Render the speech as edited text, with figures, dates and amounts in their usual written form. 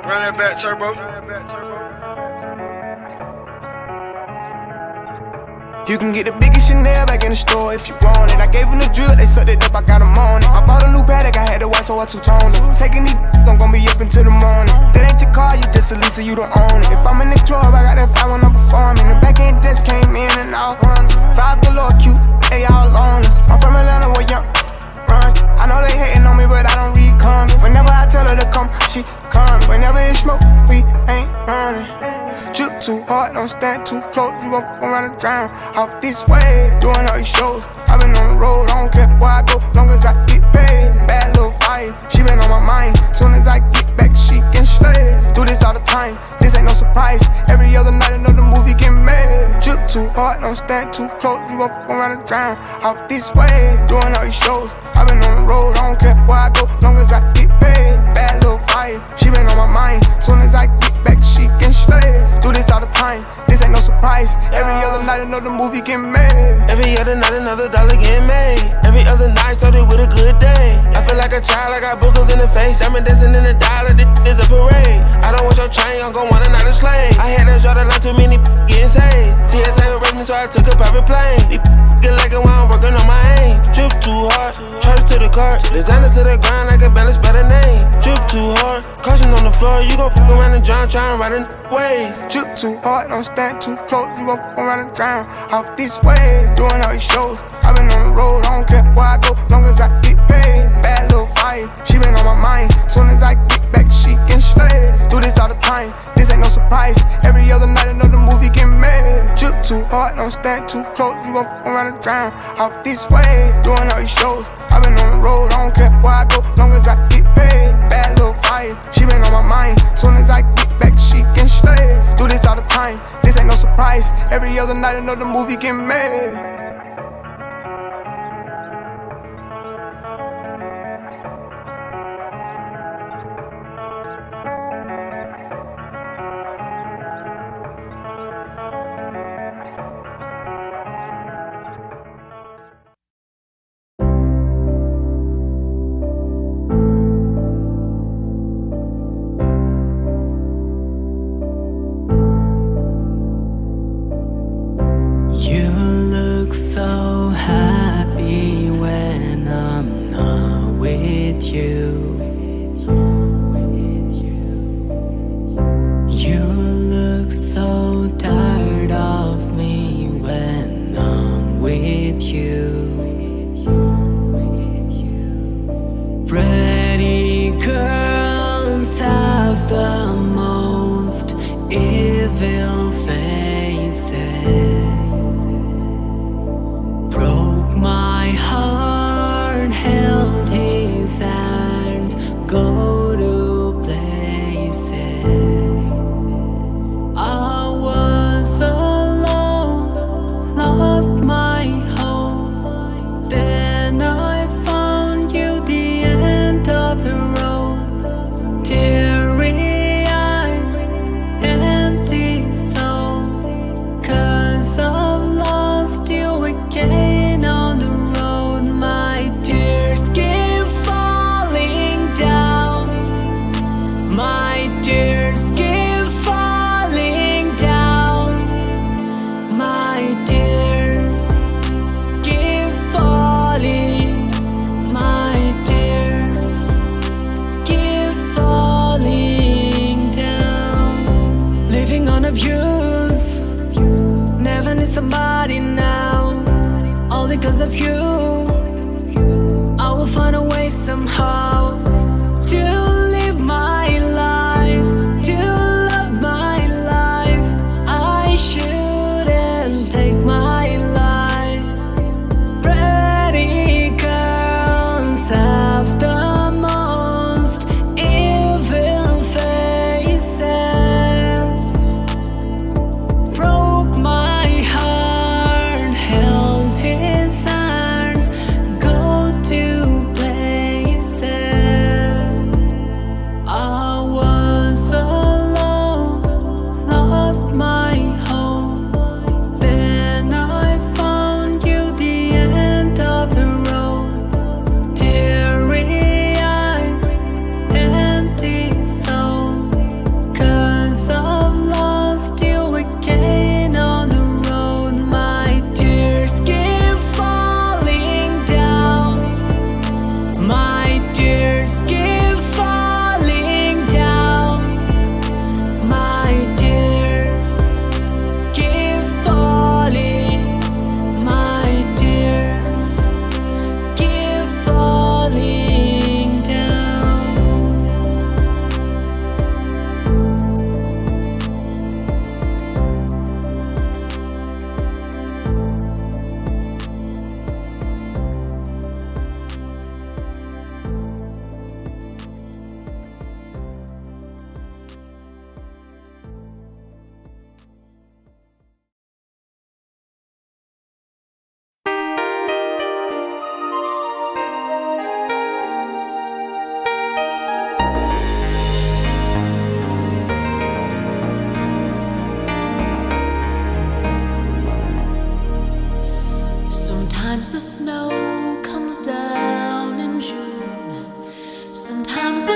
Run that back, turbo. You can get the biggest Chanel back in the store if you want it. I gave them the drill, they sucked it up, I got them on it. I bought a new Patek, I had to white, so I two-toned it. Taking these I'm gon' be up until the morning. That ain't your car, you just a Lisa, you don't own it. If I'm in the club, I got that fire when I'm performing. The back end just came in and out runners. Fives galore, cute, they all on us. I'm from Atlanta, where young run. I know they hating on me, but I don't read comments. Whenever I tell her to come, she come. Whenever it's smoke, we ain't running. Drip too hard, don't stand too close. You gon' fuck around and drown off this way. Doing all these shows, I been on the road. I don't care where I go, long as I get paid. Bad little fight, she been on my mind. Soon as I get back, she can slay. Do this all the time, this ain't no surprise. Every other night another movie get made. Drip too hard, don't stand too close. You gon' fuck around and drown off this way. Doing all these shows, I been on the road. I don't care where I go, long as I get paid. Bad little fight, she been on my mind. Soon as I get back, she can slay. Do this all the time, this ain't no surprise. Every other night another movie get made. Every other night another dollar get made. Every other night started with a good day. I feel like a child, I got boogers in the face. I'm dancing in the dollar, this is a parade. I don't want your chain, I'm gon' want another slave. I had to draw the line, too many getting saved. TSA arrested me, so I took a private plane. These get like it while I'm working on my aim. Drip too hard, charge it to the cart. Designer to the ground, I can balance better name. Drip too hard, caution on the floor. You gon' fuck around and drown, try and ride a way. Drip too hard, don't stand too close. You gon' fuck around and drown off this way. Doing all these shows, I been on the road. I don't care where I go, long as I get paid. Bad little fight, she been on my mind. Soon as I get back, she can slay. Do this all the time, this ain't no surprise. Every other night another movie get made. Drip too hard, don't stand too close. You gon' fuck around and drown off this way. Doing all these shows, I been on the road. I don't care where I go, long as I get paid. Bad little fight, she been on my mind. Soon as I get back, she can slay. Do this all the time, this ain't no surprise. Every other night another movie get made. So happy when I'm not with you. You look so tired of me when I'm with you. Pretty girls have the most evil faces. Broke my heart, held his hands, go to places. I was alone, lost my hope. Then I found you, the end of the road. Teary eyes, empty soul. 'Cause I've lost you again on the road. My tears keep falling down. My tears keep falling down. My tears keep falling. My tears keep falling down. Living on abuse, never need somebody now. All because of you, I will find a way somehow to live my life, to love my life. I shouldn't take my life. Pretty girls have the most evil faces. Broke my heart, held his hands, go to places. Sometimes the